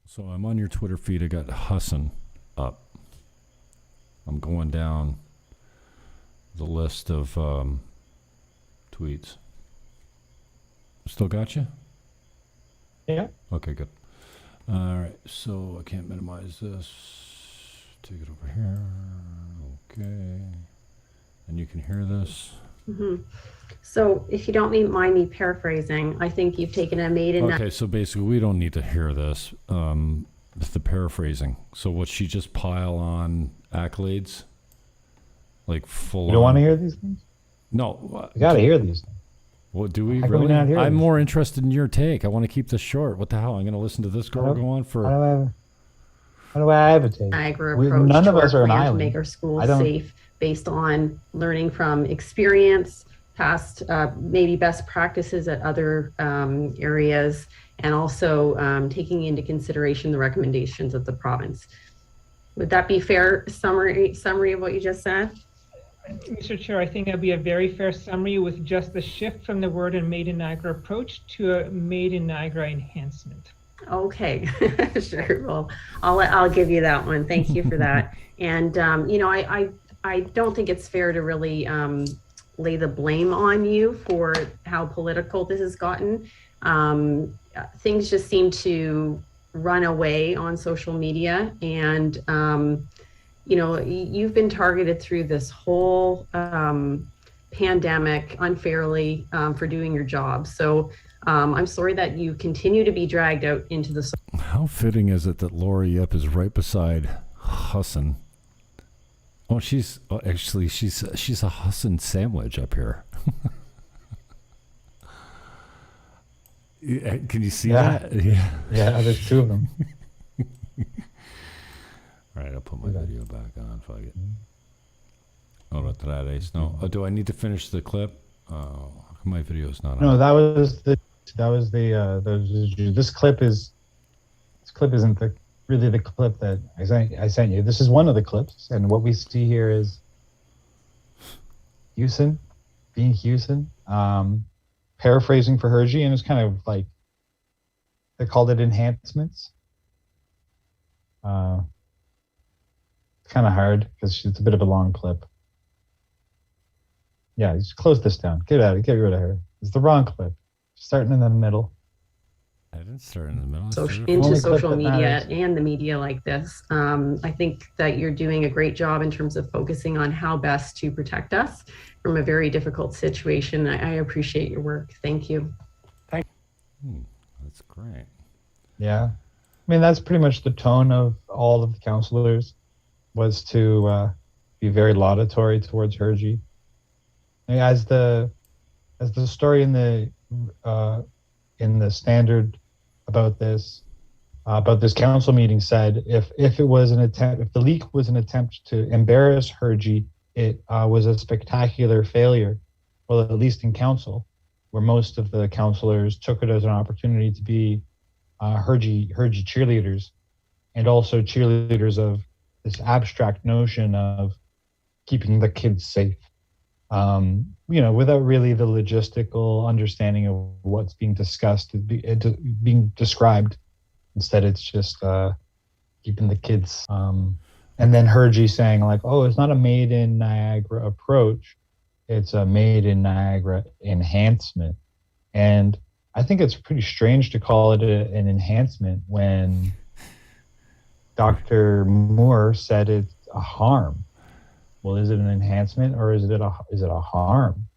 So I'm on your Twitter feed. I got Hassan up. I'm going down the list of tweets. Still got you? Yeah. Okay, good. All right, so I can't minimize this. Take it over here. Okay. And you can hear this. Mm-hmm. So if you don't mind me paraphrasing, I think you've taken a maiden... Okay, so basically we don't need to hear this. The paraphrasing. So what, she just pile on accolades? Like full You don't want to hear these things? No. You got to hear these things. What do we How really? we not hear I'm these? more interested in your take. I want to keep this short. What the hell? I'm going to listen to this girl go on for... How do I have a take? Niagara approach none to of us our are an plan to island. make our schools safe based on learning from experience, past maybe best practices at other areas, and also taking into consideration the recommendations of the province. Would that be fair summary of what you just said? Mr. Chair, I think that'd be a very fair summary with just the shift from the word and Made in Niagara approach to a Made in Niagara enhancement. Okay, sure. Well, I'll give you that one. Thank you for that. And I don't think it's fair to really lay the blame on you for how political this has gotten. Things just seem to run away on social media, and you've been targeted through this whole pandemic unfairly for doing your job. So I'm sorry that you continue to be dragged out into the... How fitting is it that Lori Yep is right beside Hassan? Oh, she's a Hassan sandwich up here. Can you see that? Yeah. Yeah, there's two of them. All right, I'll put my video back on. Fuck it. No. Oh, do I need to finish the clip? How come my video's not on? No, this clip isn't really the clip that I sent you. This is one of the clips, and what we see here is Houston, paraphrasing for Hergy, and it's kind of like they called it enhancements. It's kind of hard because it's a bit of a long clip. Yeah, just close this down. Get rid of her. It's the wrong clip. Starting in the middle. I didn't start in the middle. Into social media and the media like this. I think that you're doing a great job in terms of focusing on how best to protect us from a very difficult situation. I appreciate your work. Thank you. That's great. Yeah. I mean, that's pretty much the tone of all of the counselors, was to be very laudatory towards Hergy. As the story in the Standard about this council meeting said, if the leak was an attempt to embarrass Hergy, it was a spectacular failure. Well, at least in council, where most of the councillors took it as an opportunity to be Hergy cheerleaders, and also cheerleaders of this abstract notion of keeping the kids safe. Without really the logistical understanding of what's being discussed, being described. Instead, it's just keeping the kids. And then Hergy saying like, oh, it's not a Made in Niagara approach. It's a Made in Niagara enhancement. And I think it's pretty strange to call it an enhancement when Dr. Moore said it's a harm. Well, is it an enhancement or is it a harm?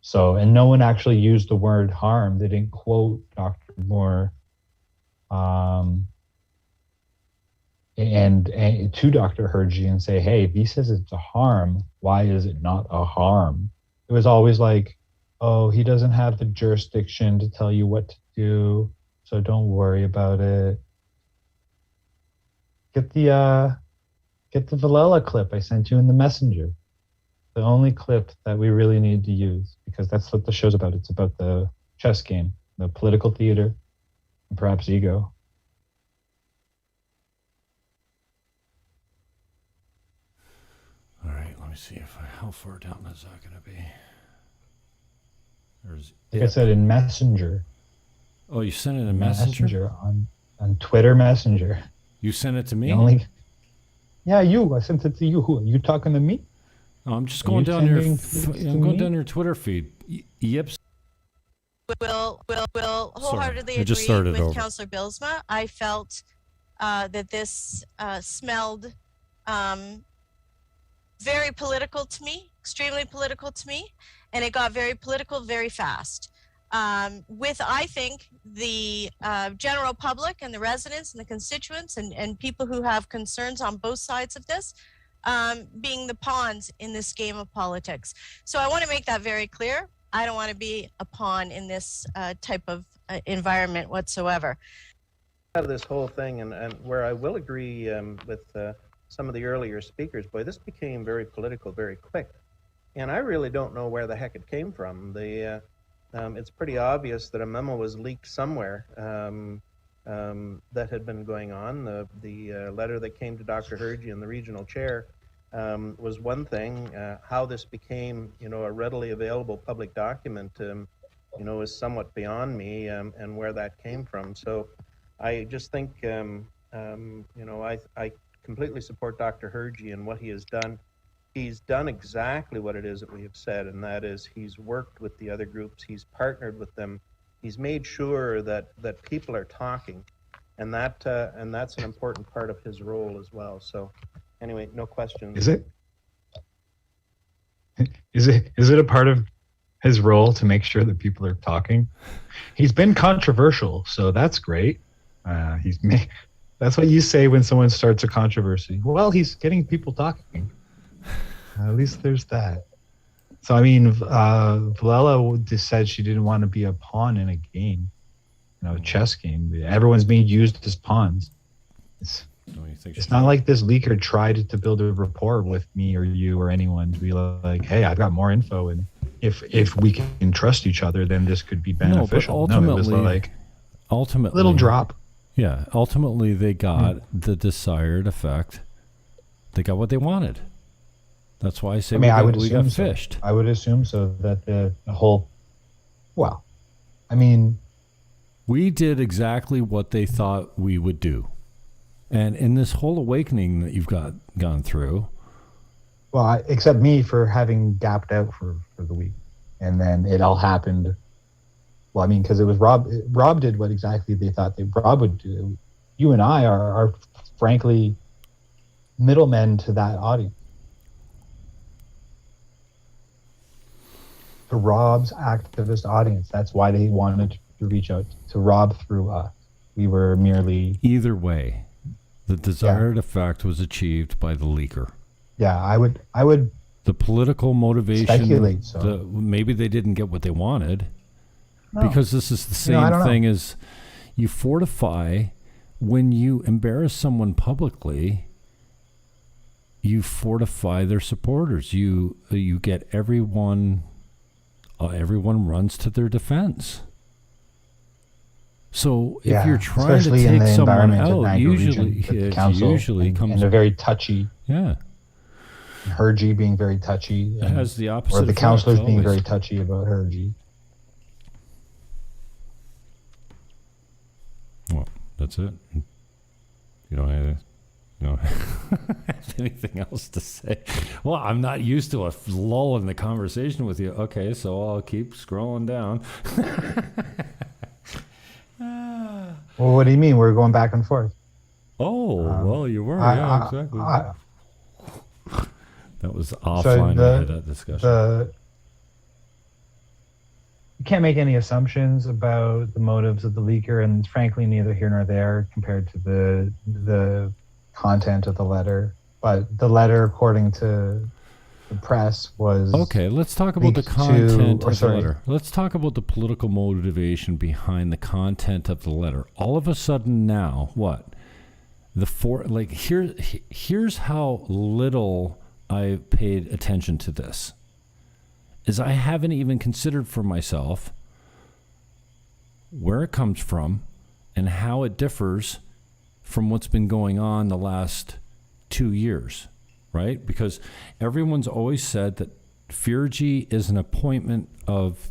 So, and no one actually used the word harm. They didn't quote Dr. Moore and to Dr. Hergy and say, hey, if he says it's a harm, why is it not a harm? It was always like, oh, he doesn't have the jurisdiction to tell you what to do, so don't worry about it. Get the Villela clip I sent you in the messenger. The only clip that we really need to use, because that's what the show's about. It's about the chess game, the political theater, and perhaps ego. All right, let me see how far down is that going to be. Like I said, in Messenger. Oh, you sent it in Messenger? On on Twitter Messenger. You sent it to me? Yeah, I sent it to you. Who are you talking to me? No, I'm just Are going you down your. sending tweets I'm to going me? down your Twitter feed. Yep. Will wholeheartedly I just agree started with over. Councillor Bilsma. I felt that this smelled very political to me, extremely political to me, and it got very political very fast. With, I think, the general public and the residents and the constituents and people who have concerns on both sides of this being the pawns in this game of politics. So I want to make that very clear. I don't want to be a pawn in this type of environment whatsoever. Out of this whole thing, and where I will agree with some of the earlier speakers, boy, this became very political very quick. And I really don't know where the heck it came from. It's pretty obvious that a memo was leaked somewhere that had been going on. The letter that came to Dr. Hergy and the regional chair was one thing. How this became, a readily available public document, is somewhat beyond me, and where that came from. So I just think, I completely support Dr. Hergy and what he has done. He's done exactly what it is that we have said, and that is he's worked with the other groups, he's partnered with them, he's made sure that people are talking, and that's an important part of his role as well. So anyway, no questions. Is it a part of his role to make sure that people are talking? He's been controversial, so that's great. That's what you say when someone starts a controversy. Well, he's getting people talking. At least there's that. So, I mean, Vilela just said she didn't want to be a pawn in a game, a chess game. Everyone's being used as pawns. It's not like this leaker tried to build a rapport with me or you or anyone to be like, hey, I've got more info, and if we can trust each other, then this could be beneficial. No, but it was like ultimately, little drop. Yeah, ultimately they got the desired effect. They got what they wanted. That's why I say we got fished. I would assume so, that the whole, we did exactly what they thought we would do. And in this whole awakening that you've gone through. Well, except me for having gapped out for the week. And then it all happened. Well, because it was Rob. Rob did what exactly they thought Rob would do. You and I are frankly middlemen to that audience. To Rob's activist audience. That's why they wanted to reach out to Rob through us. We were merely... Either way, the desired effect was achieved by the leaker. Yeah, I would the political motivation... Speculate, so. Maybe they didn't get what they wanted. No. Because this is the same thing as you fortify when you embarrass someone publicly. You fortify their supporters. You get everyone runs to their defense. So if you're trying to take someone out, usually comes in a very touchy. Yeah. Hergy being very touchy. It has the opposite. Or the councillors being very touchy about Hergy. Well, that's it. You don't have anything else to say? Well, I'm not used to a lull in the conversation with you. Okay, so I'll keep scrolling down. Well, what do you mean? We're going back and forth. Oh, well, you were. Yeah, exactly. That was offline. We had that discussion. You can't make any assumptions about the motives of the leaker, and frankly, neither here nor there compared to the content of the letter. But the letter, according to the press, was okay. Let's talk about the content of the letter. Let's talk about the political motivation behind the content of the letter. All of a sudden now, what? Here's how little I paid attention to this. Is I haven't even considered for myself where it comes from and how it differs from what's been going on the last 2 years, right? Because everyone's always said that Fergie is an appointment of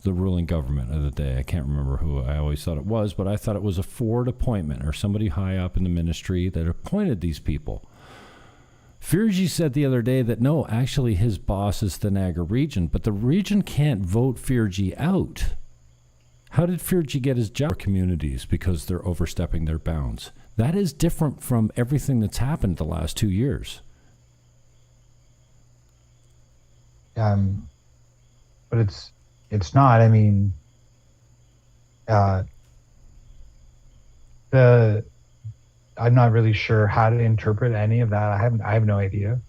the ruling government of the day. I can't remember who I always thought it was, but I thought it was a Ford appointment or somebody high up in the ministry that appointed these people. Firji said the other day that no, actually his boss is the Niagara region, but the region can't vote Firji out. How did Firji get his job? Communities because they're overstepping their bounds. That is different from everything that's happened the last 2 years. But it's not. I mean, I'm not really sure how to interpret any of that. I have no idea.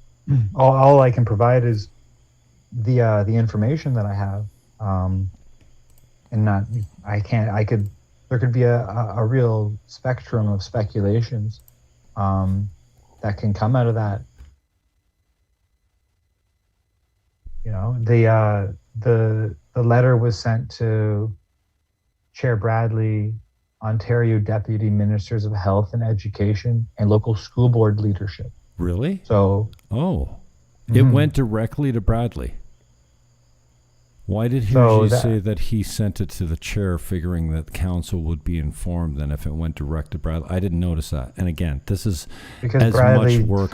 All I can provide is the information that I have, and not there could be a real spectrum of speculations that can come out of that. You know, the letter was sent to Chair Bradley, Ontario Deputy Ministers of Health and Education, and local school board leadership. Really? So. Oh, it went directly to Bradley. Why did he say that he sent it to the chair, figuring that council would be informed? Then, if it went direct to Bradley, I didn't notice that. And again, this is because as Bradley much work.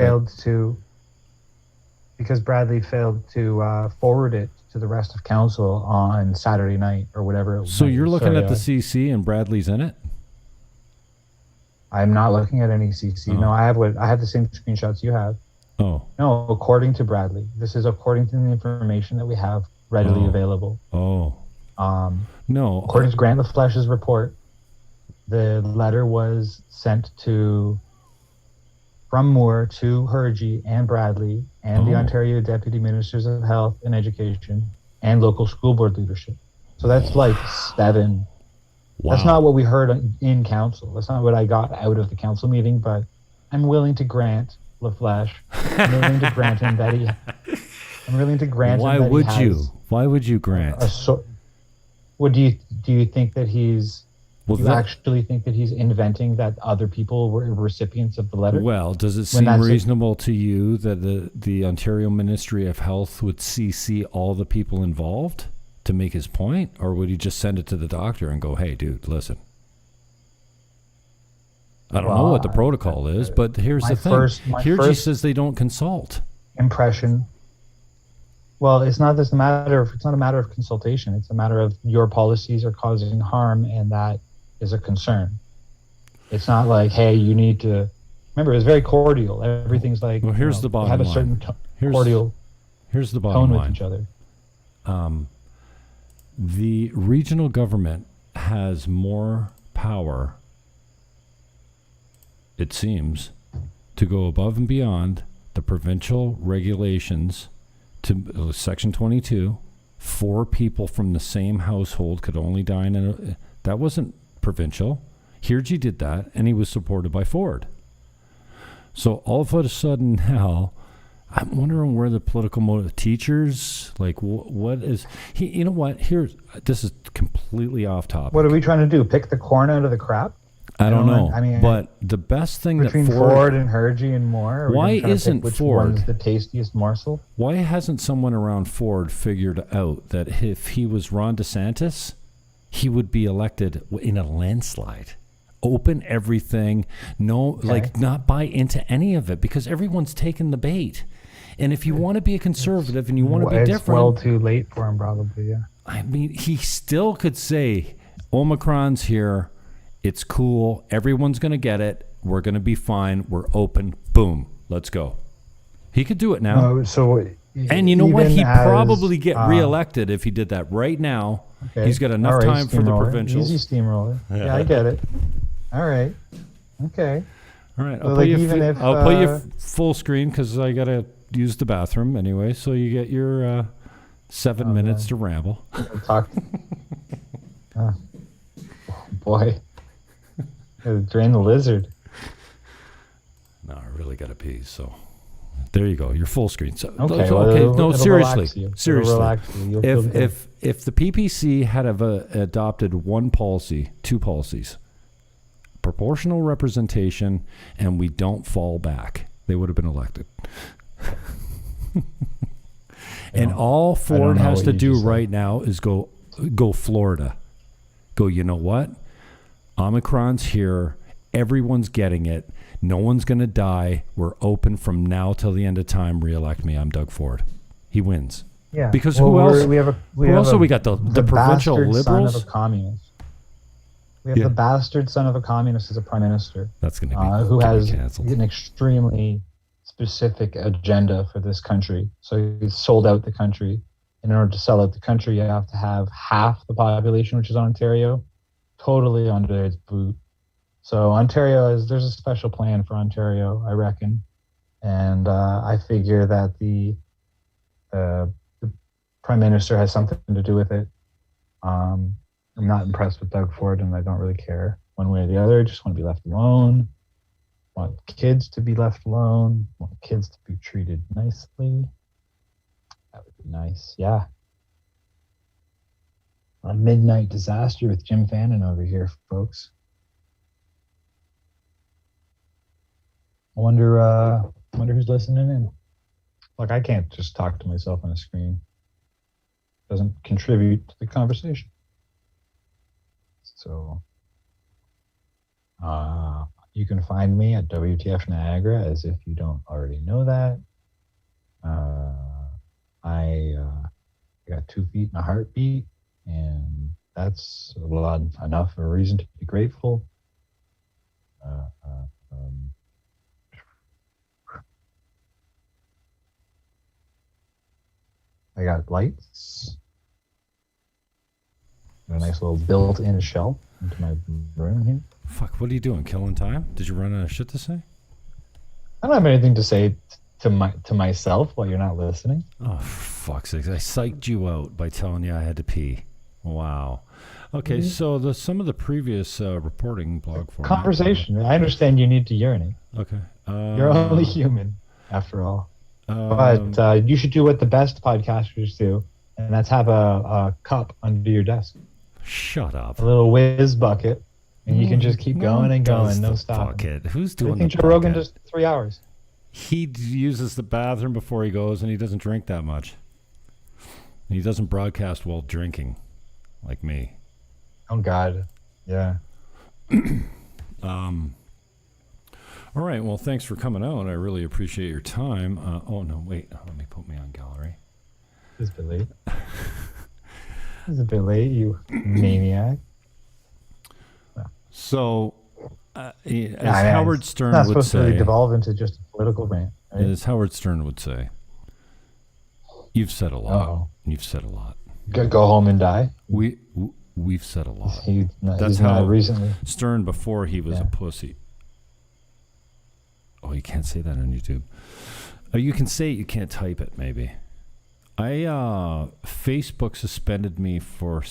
Because Bradley failed to forward it to the rest of council on Saturday night or whatever. So you're looking at the CC and Bradley's in it? I'm not looking at any CC. Oh. No, I have the same screenshots you have. Oh. No, according to Bradley. This is according to the information that we have readily available. Oh. No. According to Grant LaFlèche's report, the letter was sent from Moore to Hergy and Bradley and the Ontario Deputy Ministers of Health and Education and local school board leadership. So that's like 7. Wow. That's not what we heard in council. That's not what I got out of the council meeting, but I'm willing to grant LaFlèche. I'm willing to grant him that he... I'm willing to grant him that he has... Why would you grant? What do you think that he's... actually think that he's inventing that other people were recipients of the letter? Well, does it seem reasonable to you that the Ontario Ministry of Health would CC all the people involved to make his point? Or would he just send it to the doctor and go, hey, dude, listen. I don't know what the protocol is, but here's the thing. Hergy says they don't consult. Impression. Well, it's not a matter of consultation. It's a matter of your policies are causing harm, and that is a concern. It's not like, hey, you need to remember. It's very cordial. Everything's like, well, here's the bottom line. Have a certain cordial. Here's the bottom line. With each other. The regional government has more power, it seems, to go above and beyond the provincial regulations. To Section 22, 4 people from the same household could only dine that wasn't provincial. Hergy did that, and he was supported by Ford. So all of a sudden now, I'm wondering where the political motive... Teachers, like, what is... you know what? This is completely off topic. What are we trying to do? Pick the corn out of the crap? I don't know. I mean, but the best thing between Ford and Hergy and Moore, why isn't which Ford one's the tastiest morsel? Why hasn't someone around Ford figured out that if he was Ron DeSantis, he would be elected in a landslide? Open everything, not buy into any of it, because everyone's taken the bait. And if you want to be a conservative and you want to be different, it's well too late for him, probably. Yeah. I mean, he still could say, "Omicron's here. It's cool. Everyone's going to get it. We're going to be fine. We're open. Boom. Let's go." He could do it now. And you know what? He'd probably get reelected if he did that right now. Okay. He's got enough time for the provincials. Easy steamroller. Yeah, I get it. All right. Okay. All right. I'll put you full screen because I got to use the bathroom anyway. So you get your 7 minutes to ramble. Talk. Boy. Drain the lizard. No, I really got to pee. So there you go. You're full screen. So okay. No, seriously. Seriously. If the PPC had adopted two policies, proportional representation, and we don't fall back, they would have been elected. And all Ford has to do right now is go go Florida. Go, you know what? Omicron's here. Everyone's getting it. No one's going to die. We're open from now till the end of time. Reelect me. I'm Doug Ford. He wins. Yeah. Because who else? We have We got the provincial bastard son liberals. of a communist. We have Yeah. the bastard son of a communist as a prime minister. That's going to be who has canceled. an extremely specific agenda for this country. So he's sold out the country. And in order to sell out the country, you have to have half the population, which is Ontario, totally under its boot. So there's a special plan for Ontario, I reckon. And I figure that the prime minister has something to do with it. I'm not impressed with Doug Ford, and I don't really care one way or the other. I just want to be left alone. Want kids to be left alone. Want kids to be treated nicely. That would be nice. Yeah. A midnight disaster with Jim Fannon over here, folks. I wonder who's listening in. Like, I can't just talk to myself on a screen. Doesn't contribute to the conversation. So, you can find me at WTF Niagara, as if you don't already know that. I got 2 feet and a heartbeat, and that's enough of a reason to be grateful. I got lights. Got a nice little built-in shelf into my room here. Fuck, what are you doing? Killing time? Did you run out of shit to say? I don't have anything to say to myself while you're not listening. Oh, for fuck's sake. I psyched you out by telling you I had to pee. Wow. Okay, so some of the previous reporting blog format. Conversation. I understand you need to urinate. Okay. You're only human, after all. But you should do what the best podcasters do, and that's have a cup under your desk. Shut up. A little whiz bucket, and you can just keep going and going, no stopping. Bucket. Who's I doing think the Joe Rogan bucket? does 3 hours. He uses the bathroom before he goes, and he doesn't drink that much. And he doesn't broadcast while drinking, like me. Oh, God. Yeah. All right. Well, thanks for coming out. I really appreciate your time. Oh, no, wait. Let me put me on gallery. It's a bit late. It's a bit late, you maniac. So, as Yeah, Howard it's Stern not would supposed to really say, devolve into just a political rant. Right? as Howard Stern would say, you've said a lot. Uh-oh. You've said a lot. Go home and die. We've said a lot. That's That's how recently. Stern before he was Yeah. a pussy. Oh, you can't say that on YouTube. Oh, you can say it, you can't type it, maybe. Facebook suspended me for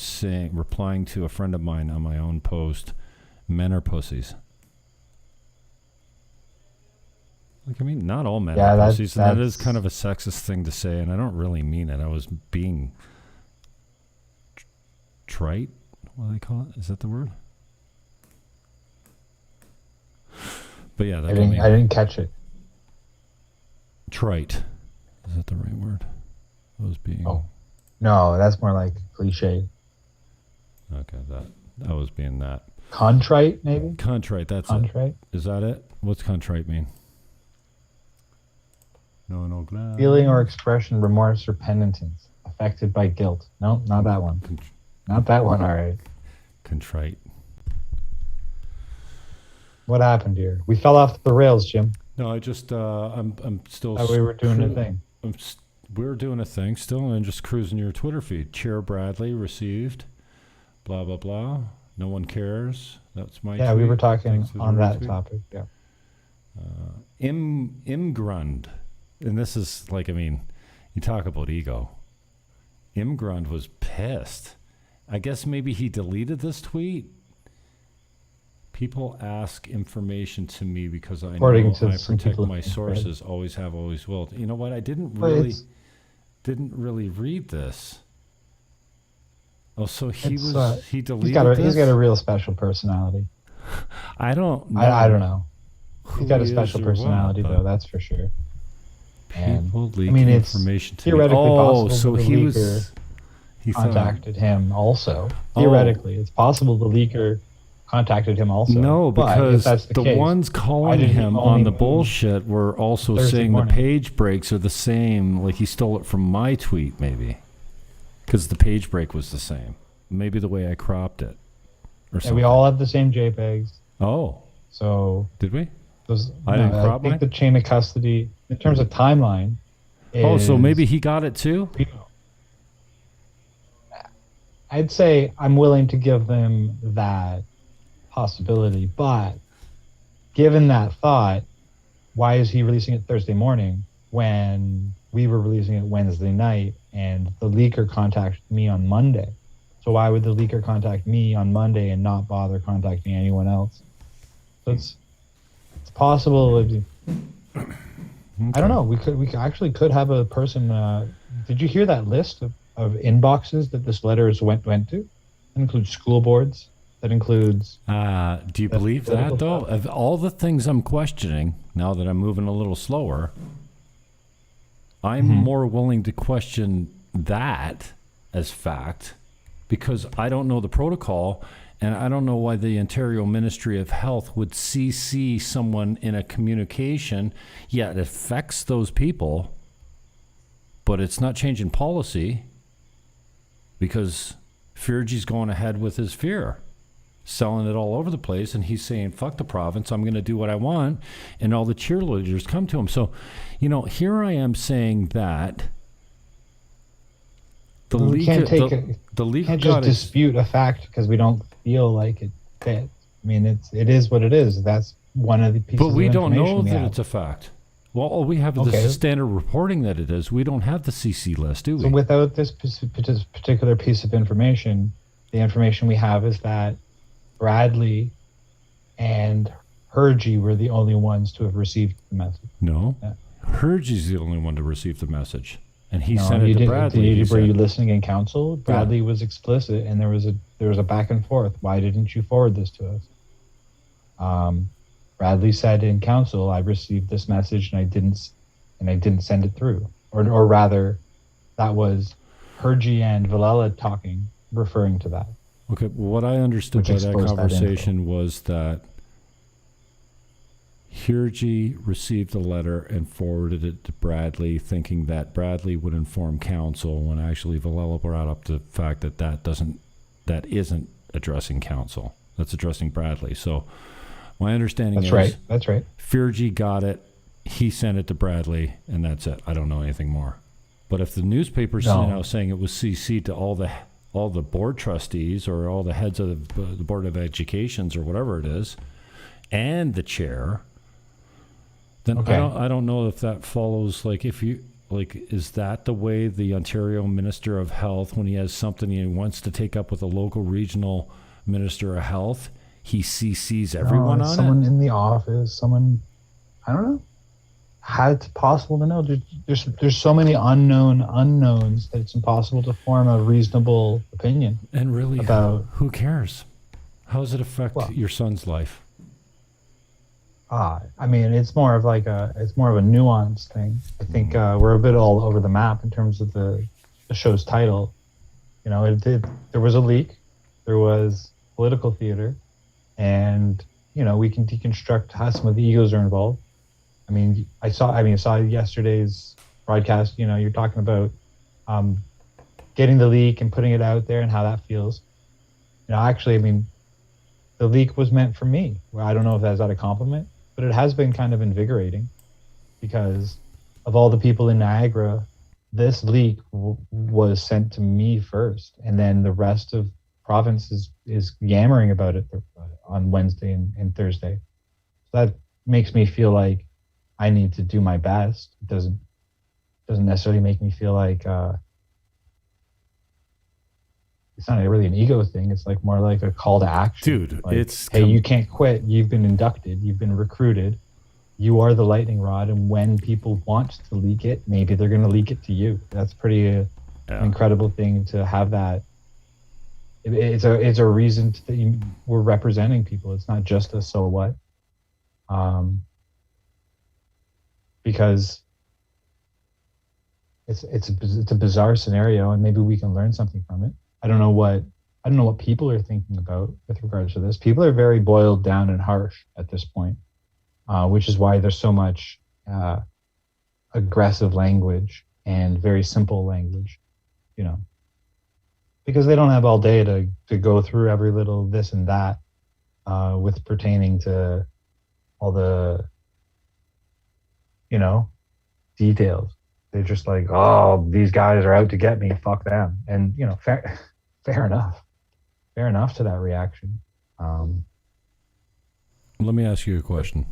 replying to a friend of mine on my own post, men are pussies. Like, I mean, not all men are pussies, and that is kind of a sexist thing to say, and I don't really mean it. I was being trite? What do they call it? Is that the word? But yeah, I didn't catch it. Trite. Is that the right word? I was being... Oh. No, that's more like cliche. Okay, that was being that. Contrite, maybe? Contrite, that's Contrite? it. Is that it? What's contrite mean? No, glad. Feeling or expression, remorse or penitence. Affected by guilt. No, not that one. Not that one, all right. Contrite. What happened here? We fell off the rails, Jim. No, I just, I'm still... we were doing a thing. We were doing a thing still, and just cruising your Twitter feed. Chair Bradley received, blah, blah, blah. No one cares. That's my Yeah, tweet. we were talking Thanks for the on that retweet. topic, yeah. Imgrund, and this is like, I mean, you talk about ego. Imgrund was pissed. I guess maybe he deleted this tweet. People ask information to me because I According know to I some protect people, my right? sources. Always have, always will. You know what? I didn't But really read this. Oh, so he he deleted he's this? got a real special personality. I don't know. I don't know. who He's got a he is special or what, personality, but though, that's for sure. And, People leak I mean, it's information to me. theoretically Oh, possible so to he leak was contacted him also. Theoretically, it's possible the leaker contacted him also. No, But if because that's the case, ones why calling did he him only on the move bullshit were also Thursday saying morning? the page breaks are the same. Like he stole it from my tweet, maybe. Because the page break was the same. Maybe the way I cropped it. Or Yeah, something. we all have the same JPEGs. Oh, So did we? those, I didn't crop I think mine? the chain of custody, in terms of timeline, Oh, so is- maybe he got it too? I'd say I'm willing to give them that possibility, but given that thought, why is he releasing it Thursday morning when we were releasing it Wednesday night and the leaker contacted me on Monday? So why would the leaker contact me on Monday and not bother contacting anyone else? So it's possible. I don't know. We actually could have a person. Did you hear that list of inboxes that this letter went to? That includes school boards. That includes. Do you believe that, though? Of all the things I'm questioning, now that I'm moving a little slower, I'm more willing to question that as fact because I don't know the protocol and I don't know why the Ontario Ministry of Health would CC someone in a communication, yet it affects those people, but it's not changing policy because Fergie's going ahead with his fear, selling it all over the place, and he's saying, fuck the province, I'm going to do what I want, and all the cheerleaders come to him. So, here I am saying that the We can't leaker can't got just dispute a fact because we don't feel like it fits. I mean, it is what it is. That's one of the pieces. But we of don't know information we that have. it's a fact. Well, all we have is Okay. the standard reporting that it is. We don't have the CC list, do we? So without this particular piece of information, the information we have is that Bradley and Hergy were the only ones to have received the message. No. Yeah. Hergy's the only one to receive the message. And he No, sent it you to didn't- Bradley. He were you said- listening in council? Bradley was explicit, and there was a back and forth. Why didn't you forward this to us? Bradley said in council, I received this message and I didn't send it through, or rather, that was Hergy and Villela talking, referring to that. Okay, well, what I understood Which by that exposed that conversation was that Hergy received the letter and forwarded it to Bradley, thinking that Bradley would inform council, when actually Villela brought up the fact that that isn't addressing council. That's addressing Bradley. So my understanding That's is right. That's right. Fergie got it, he sent it to Bradley, and that's it. I don't know anything more. But if the newspaper's now saying it was CC'd to all the board trustees or all the heads of the Board of Educations or whatever it is, and the chair, then Okay. I don't know if that follows, is that the way the Ontario Minister of Health, when he has something he wants to take up with a local regional Minister of Health, he CCs everyone it's on someone it? in the office, I don't know. How it's possible to know? There's so many unknowns that it's impossible to form a reasonable opinion. And really, about- who cares? How does it affect your son's life? I mean, it's more of a nuanced thing. I think we're a bit all over the map in terms of the show's title. There was a leak, there was political theater, and we can deconstruct how some of the egos are involved. I saw yesterday's broadcast. You're talking about getting the leak and putting it out there and how that feels. The leak was meant for me. Well, I don't know if that's not a compliment, but it has been kind of invigorating because of all the people in Niagara, this leak was sent to me first, and then the rest of province is yammering about it on Wednesday and Thursday. So that makes me feel like I need to do my best. It doesn't necessarily make me feel like it's not really an ego thing. It's more like a call to action. Dude, hey, you can't quit. You've been inducted. You've been recruited. You are the lightning rod. And when people want to leak it, maybe they're going to leak it to you. That's pretty an incredible thing to have that. It's a reason that we're representing people. It's not just a so what. Because it's a bizarre scenario, and maybe we can learn something from it. I don't know what people are thinking about with regards to this. People are very boiled down and harsh at this point, which is why there's so much aggressive language and very simple language, because they don't have all day to go through every little this and that with pertaining to all the details. They're just like, oh, these guys are out to get me, fuck them. And fair enough to that reaction. Let me ask you a question.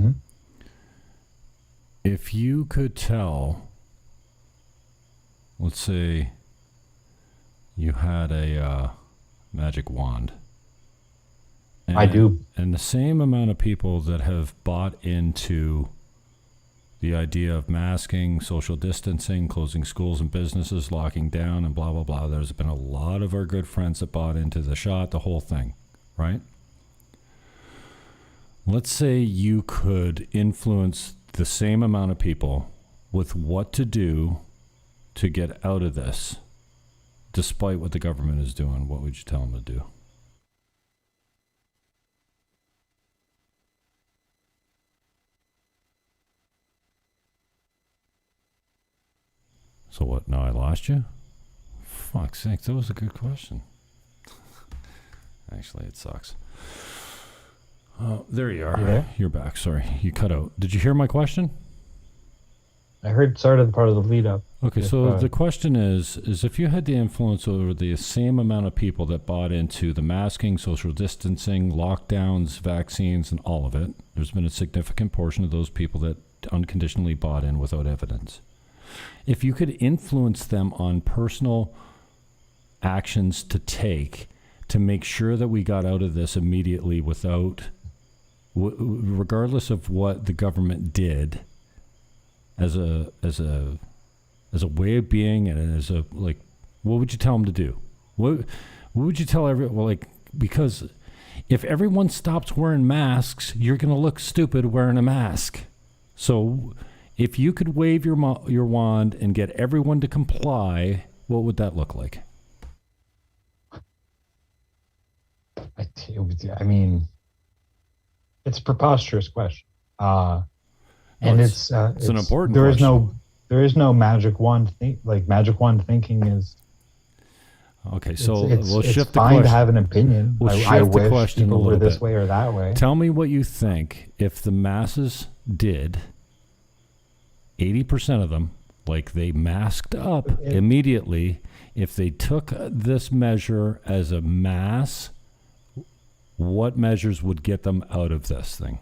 Mm-hmm. If you could tell, let's say you had a magic wand. I do. And the same amount of people that have bought into the idea of masking, social distancing, closing schools and businesses, locking down, and blah, blah, blah. There's been a lot of our good friends that bought into the shot, the whole thing, right? Let's say you could influence the same amount of people with what to do to get out of this, despite what the government is doing. What would you tell them to do? So what, now I lost you? Fuck's sake, that was a good question. Actually, it sucks. There you are. Yeah. You're back. Sorry, you cut out. Did you hear my question? I heard sort of the part of the lead up. Okay, so the question is if you had the influence over the same amount of people that bought into the masking, social distancing, lockdowns, vaccines, and all of it, there's been a significant portion of those people that unconditionally bought in without evidence. If you could influence them on personal actions to take to make sure that we got out of this immediately without, regardless of what the government did, as a way of being and as a, like, what would you tell them to do? What would you tell because if everyone stops wearing masks, you're going to look stupid wearing a mask. So if you could wave your wand and get everyone to comply, what would that look like? I mean, it's a preposterous question. And it's an important there question. There is no magic wand magic wand thinking is okay. So it's we'll shift the fine question. to have an opinion. We'll I shift the wish question people a were little this bit. way or that way. Tell me what you think if the masses did 80% of them, like they masked up immediately, if they took this measure as a mass, what measures would get them out of this thing?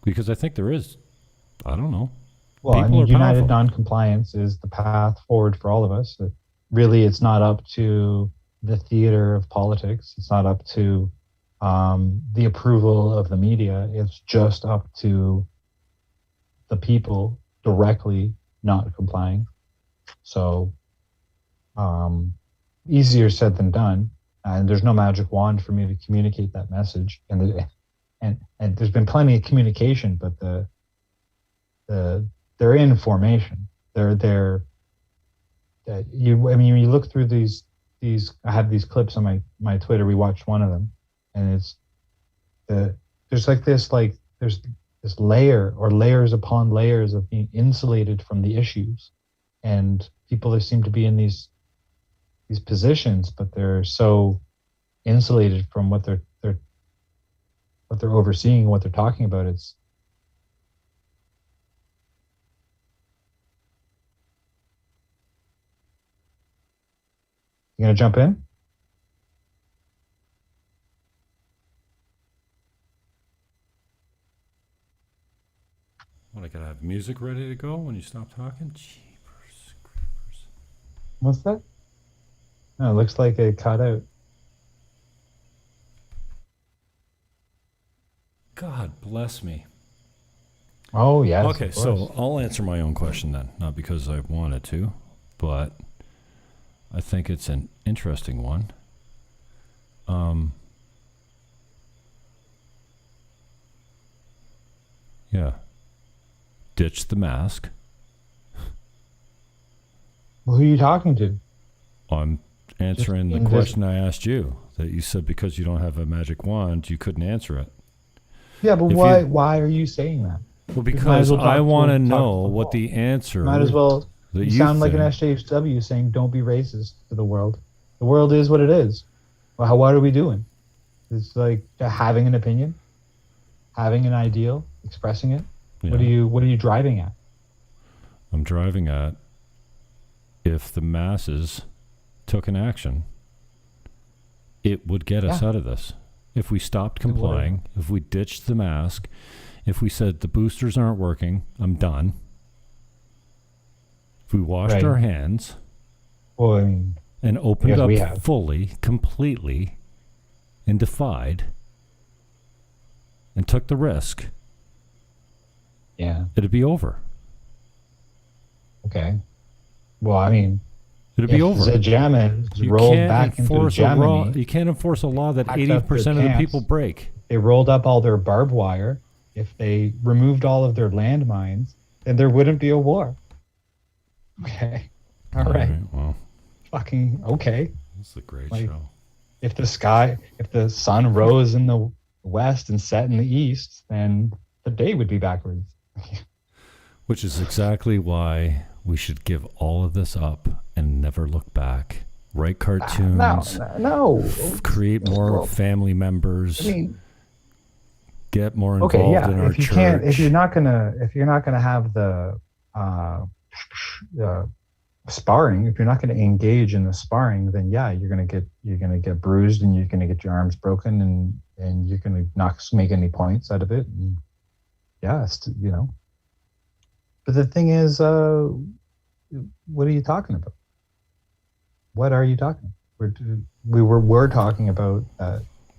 Because I think there is, I don't know. Well, People are united powerful. non-compliance is the path forward for all of us. Really, it's not up to the theater of politics. It's not up to the approval of the media. It's just up to the people directly not complying. So easier said than done. And there's no magic wand for me to communicate that message. And there's been plenty of communication, but they're in formation. When you look through these I have these clips on my Twitter. We watched one of them, and it's there's this layer or layers upon layers of being insulated from the issues, and people seem to be in these positions, but they're so insulated from what they're overseeing, what they're talking about. It's you gonna jump in? What, I gotta have music ready to go when you stop talking? Jeepers creepers. What's that? No, it looks like it cut out. God bless me. Oh, yes. Okay, so I'll answer my own question then. Not because I wanted to, but I think it's an interesting one. Yeah. Ditch the mask. Well, who are you talking to? I'm answering the invisible. question I asked you. That you said because you don't have a magic wand, you couldn't answer it. Yeah, but If why? you- Why are you saying that? Well, might because as well I talk want to to know the what wall. the answer. Might as well. That You you sound like an think- SJW saying, "Don't be racist to the world. The world is what it is." Well, what are we doing? It's like having an opinion, having an ideal, expressing it. Yeah. What are you driving at? I'm driving at if the masses took an action, it would get us out of this. If we stopped complying, if we ditched the mask, if we said the boosters aren't working, I'm done. If we washed our hands Well, I mean, and opened yes, we up have. fully, completely, and defied, and took the risk, yeah, it'd be over. okay. Well, I mean, It'd be over. The Germans You rolled can't back into enforce a law. Germany. You can't enforce a law that packed up their 80% of the camps. people break. They rolled up all their barbed wire. If they removed all of their landmines, then there wouldn't be a war. Okay. All right. Well, Fucking okay. this is a great Like- show. If the sun rose in the west and set in the east, then the day would be backwards. Which is exactly why we should give all of this up and never look back. Write cartoons, No. create more family members, I mean, get more involved okay, yeah. in our If you church. can't, if you're not gonna have the sparring, if you're not gonna engage in the sparring, then yeah, you're gonna get bruised and you're gonna get your arms broken and you're gonna not make any points out of it. And yeah, But the thing is, what are you talking about? What are you talking about? We're talking about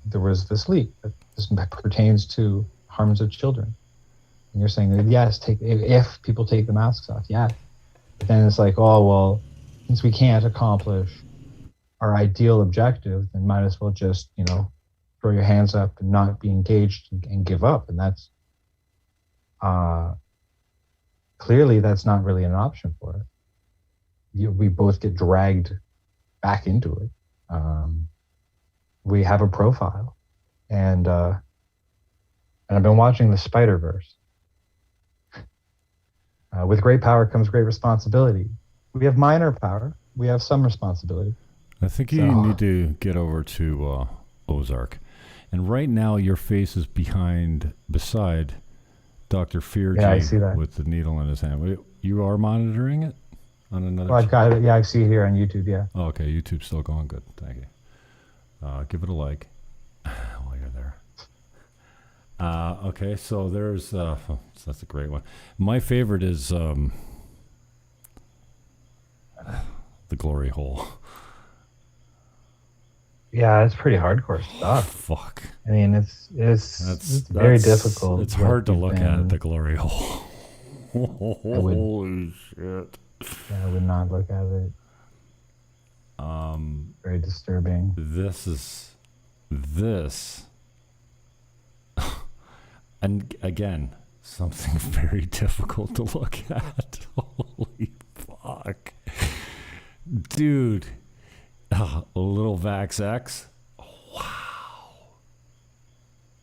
there was this leak that this pertains to harms of children. And you're saying that, yes, if people take the masks off, yeah. But then it's like, oh, well, since we can't accomplish our ideal objective, then might as well just, throw your hands up and not be engaged and give up. And that's, clearly that's not really an option for us. We both get dragged back into it. We have a profile, and I've been watching the Spider-Verse. With great power comes great responsibility. We have minor power. We have some responsibility. I think you need to get over to Ozark. And right now your face is beside Dr. Feargy Yeah, I see that. with the needle in his hand. You are monitoring it on another Well, I've got it. Yeah, I see it here on YouTube. Yeah. Oh, okay, YouTube's still going good. Thank you. Give it a like while you're there. Okay, so there's that's a great one. My favorite is the glory hole. Yeah, it's pretty hardcore stuff. Fuck. I mean, it's very difficult. It's what hard to we've look been- at the glory hole. Holy shit. Yeah, I would not look at it. Very disturbing. This and again, something very difficult to look at. Holy fuck. Dude. A little Vax X. Wow.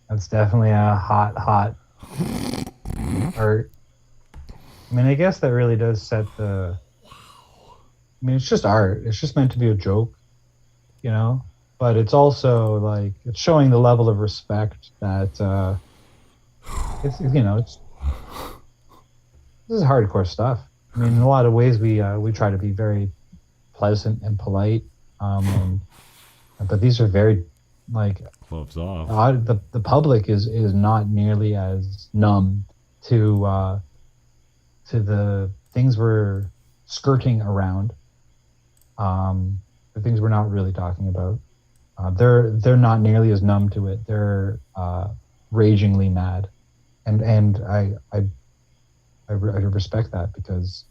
That's definitely a hot art. I mean, I guess that really does set the. I mean, it's just art. It's just meant to be a joke, But it's also like it's showing the level of respect that it's this is hardcore stuff. I mean, in a lot of ways, we try to be very pleasant and polite, but these are very like Gloves off. the public is not nearly as numb to the things we're skirting around, the things we're not really talking about. They're not nearly as numb to it. They're ragingly mad, and I respect that because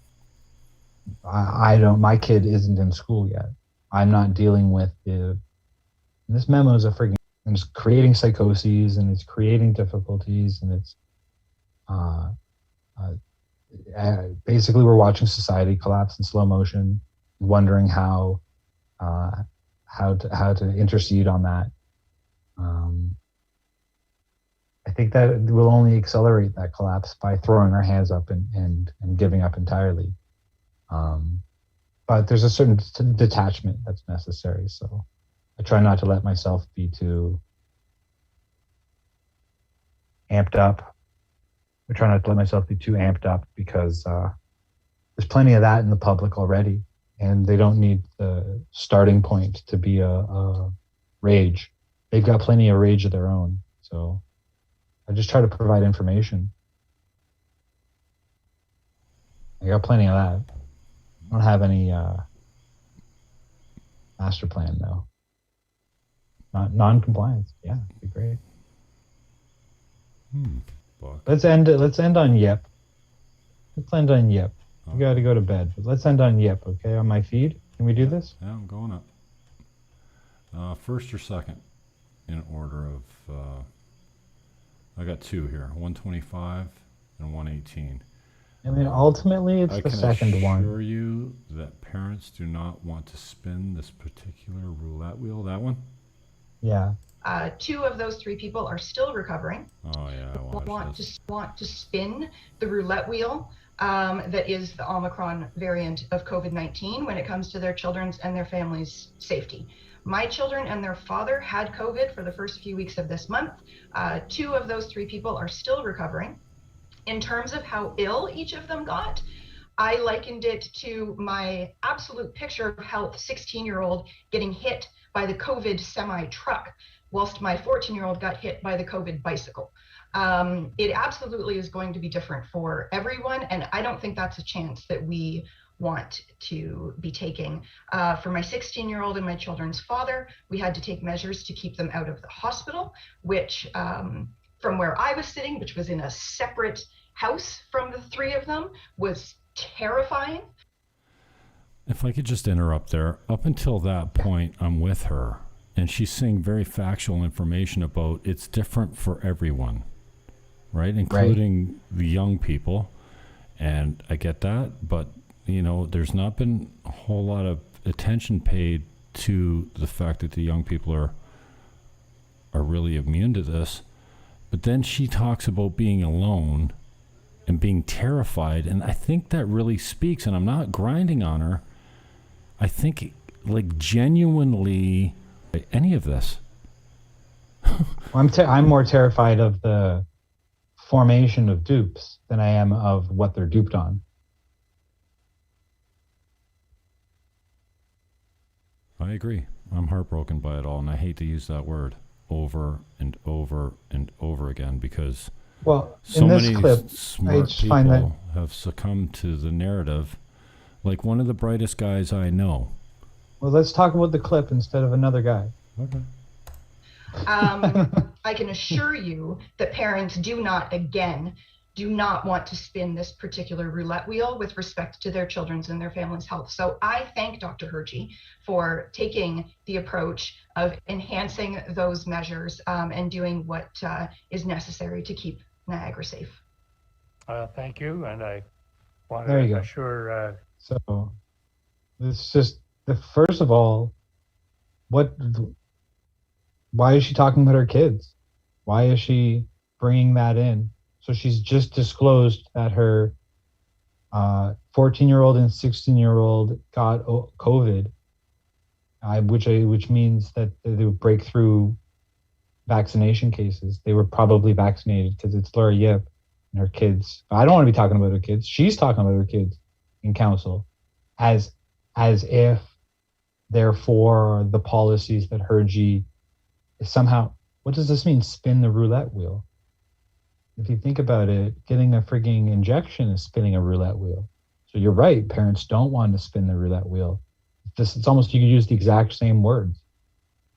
I don't. My kid isn't in school yet. I'm not dealing with this memo is a frigging. And it's creating psychoses and it's creating difficulties and it's basically we're watching society collapse in slow motion. wondering how to intercede on that. I think that it will only accelerate that collapse by throwing our hands up and giving up entirely. But there's a certain detachment that's necessary. So I try not to let myself be too amped up. I try not to let myself be too amped up because there's plenty of that in the public already, and they don't need the starting point to be a rage. They've got plenty of rage of their own. So I just try to provide information. I got plenty of that. I don't have any master plan though. Not non-compliance. Yeah, it'd be great. Let's end on yep. Let's end on yep. You got to go to bed. But let's end on yep, okay? On my feed. Can we do this? Yeah, I'm going up. First or second in order of I got two here, 125 and 118. I mean, ultimately, it's the second one. I can assure you that parents do not want to spin this particular roulette wheel. That one? Yeah. 2 of those 3 people are still recovering. Oh, yeah. I want to spin the roulette wheel that is the Omicron variant of COVID-19 when it comes to their children's and their families' safety. My children and their father had COVID for the first few weeks of this month. 2 of those 3 people are still recovering. In terms of how ill each of them got, I likened it to my absolute picture of health 16-year-old getting hit by the COVID semi-truck, whilst my 14-year-old got hit by the COVID bicycle. It absolutely is going to be different for everyone, and I don't think that's a chance that we want to be taking. For my 16-year-old and my children's father, we had to take measures to keep them out of the hospital, which from where I was sitting, which was in a separate house from the 3 of them, was terrifying. If I could just interrupt there, up until that point, I'm with her, and she's saying very factual information about it's different for everyone, right? Including the young people, and I get that, but you know, there's not been a whole lot of attention paid to the fact that the young people are really immune to this. But then she talks about being alone and being terrified, and I think that really speaks, and I'm not grinding on her, I think like genuinely any of this. I'm more terrified of the formation of dupes than I am of what they're duped on. I agree. I'm heartbroken by it all, and I hate to use that word over and over and over again because so in this many clip, smart people have succumbed to the narrative, like one of the brightest guys I know. Well, let's talk about the clip instead of another guy. Okay. I can assure you that parents do not want to spin this particular roulette wheel with respect to their children's and their family's health. So I thank Dr. Hergy for taking the approach of enhancing those measures and doing what is necessary to keep Niagara safe. Thank you, and I want There you to go. assure. So it's just first of all, why is she talking about her kids? Why is she bringing that in? So she's just disclosed that her 14-year-old and 16-year-old got COVID, which means that they would break through vaccination cases. They were probably vaccinated because it's Laura Yip and her kids. I don't want to be talking about her kids. She's talking about her kids in council as if therefore the policies that Hergy is somehow, what does this mean? Spin the roulette wheel. If you think about it, getting a frigging injection is spinning a roulette wheel. So you're right, parents don't want to spin the roulette wheel. It's almost, you could use the exact same words.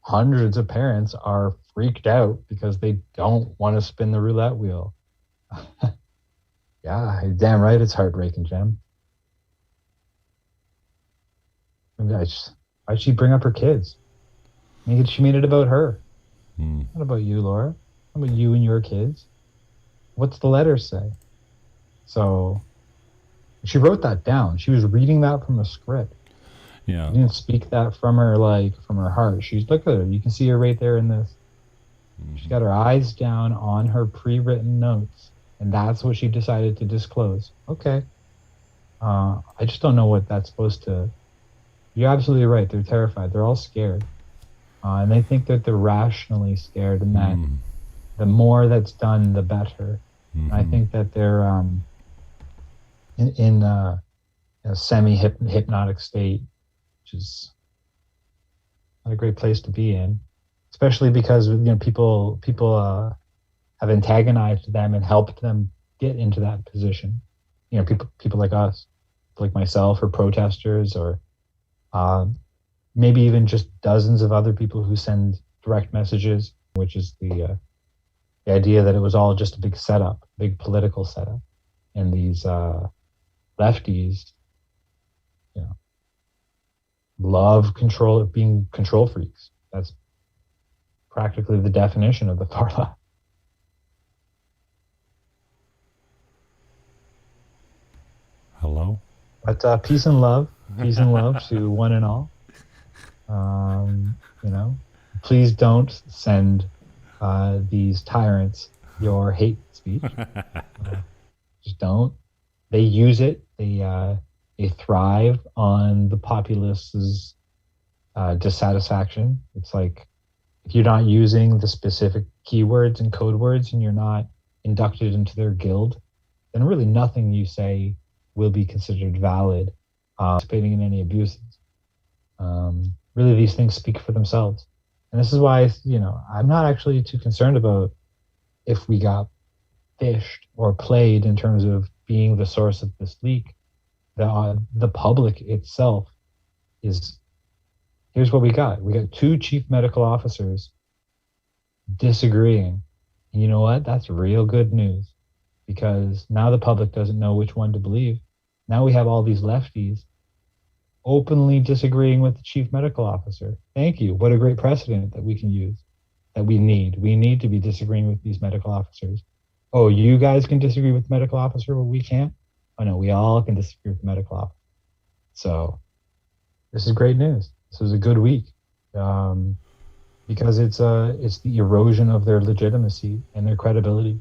Hundreds of parents are freaked out because they don't want to spin the roulette wheel. Yeah, damn right, it's heartbreaking, Jim. Why'd she bring up her kids? She made it about her. Not about you, Laura. Not about you and your kids. What's the letter say? So she wrote that down. She was reading that from a script. Yeah. She didn't speak that from her heart. She's look at her. You can see her right there in this. She's got her eyes down on her pre-written notes, and that's what she decided to disclose. Okay. I just don't know what that's supposed to. You're absolutely right. They're terrified. They're all scared, and they think that they're rationally scared, and that the more that's done, the better. I think that they're in a semi-hypnotic state, which is not a great place to be in, especially because people have antagonized them and helped them get into that position. People like us, like myself, or protesters, or maybe even just dozens of other people who send direct messages, which is the idea that it was all just a big setup, big political setup, and these lefties, love control, being control freaks. That's practically the definition of the far left. Hello? But peace and love to one and all. Please don't send these tyrants your hate speech. Just don't. They use it. They thrive on the populace's dissatisfaction. It's like, if you're not using the specific keywords and code words and you're not inducted into their guild, then really nothing you say will be considered valid, participating in any abuses. Really, these things speak for themselves. And this is why, I'm not actually too concerned about if we got fished or played in terms of being the source of this leak. The public itself is, here's what we got. We got 2 chief medical officers disagreeing. And you know what? That's real good news, because now the public doesn't know which one to believe. Now we have all these lefties openly disagreeing with the chief medical officer. Thank you. What a great precedent that we can use, that we need. We need to be disagreeing with these medical officers. Oh, you guys can disagree with the medical officer, but we can't? Oh no, we all can disagree with the medical officer. So this is great news. This was a good week, because it's the erosion of their legitimacy and their credibility.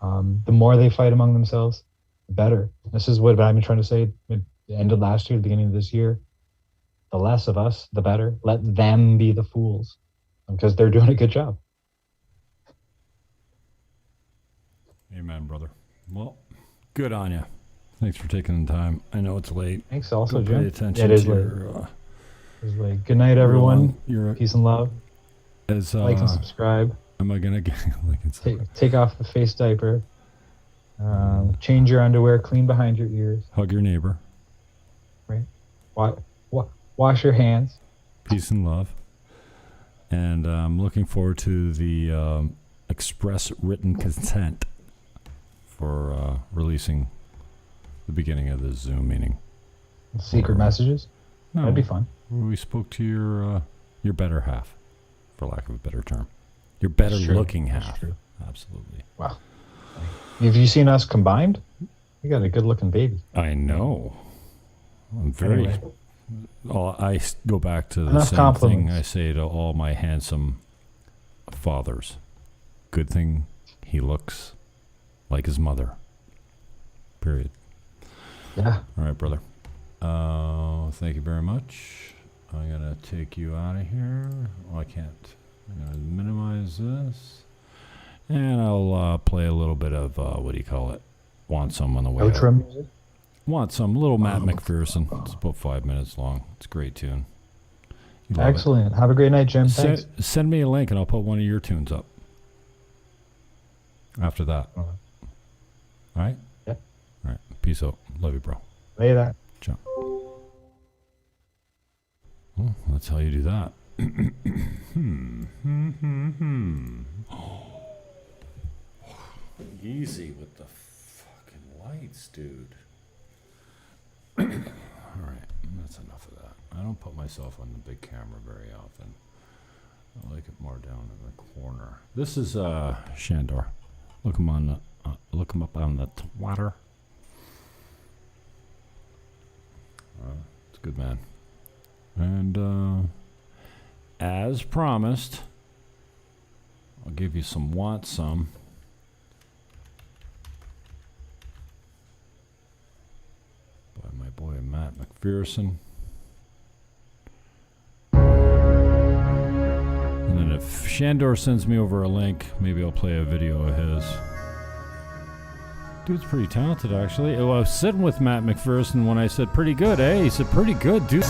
The more they fight among themselves, the better. This is what I've been trying to say at the end of last year, the beginning of this year. The less of us, the better. Let them be the fools, because they're doing a good job. Amen, brother. Well, good on you. Thanks for taking the time. I know it's late. Thanks also, Go Jim. pay attention It is to late. It's late. Good night, everyone. You're Peace and love. as Like and subscribe. am I gonna get like and subscribe? Take off the face diaper. Change your underwear. Clean behind your ears. Hug your neighbor. Wash your hands. Peace and love. And I'm looking forward to the express written consent for releasing the beginning of the Zoom meeting. Secret messages. No, That'd be fun. we spoke to your better half, for lack of a better term. Your better That's true. looking That's half. true. Absolutely. Wow. Have you seen us combined? We got a good looking baby. I know. I'm very. Anyway. I go back to the Enough same compliments. thing I say to all my handsome fathers. Good thing he looks like his mother. Period. Yeah. All right, brother. Thank you very much. I'm going to take you out of here. Oh, I can't. I'm going to minimize this. And I'll play a little bit of, what do you call it? Want Some on the way out. Outro music. Want Some. Little Matt McPherson. It's about 5 minutes long. It's a great tune. You love it. Excellent. Have a great night, Jim. Thanks. Send me a link and I'll put one of your tunes up after that. Okay. All right? Yep. All right. Peace out. Love you, bro. Later. Ciao. Well, that's how you do that. Easy with the fucking lights, dude. All right, that's enough of that. I don't put myself on the big camera very often. I like it more down in the corner. This is Sandor. Look him up on the Twitter. It's a good man. And as promised, I'll give you some want some. By my boy Matt McPherson. And then if Sandor sends me over a link, maybe I'll play a video of his. Dude's pretty talented, actually. I was sitting with Matt McPherson when I said pretty good, eh? He said pretty good, dude.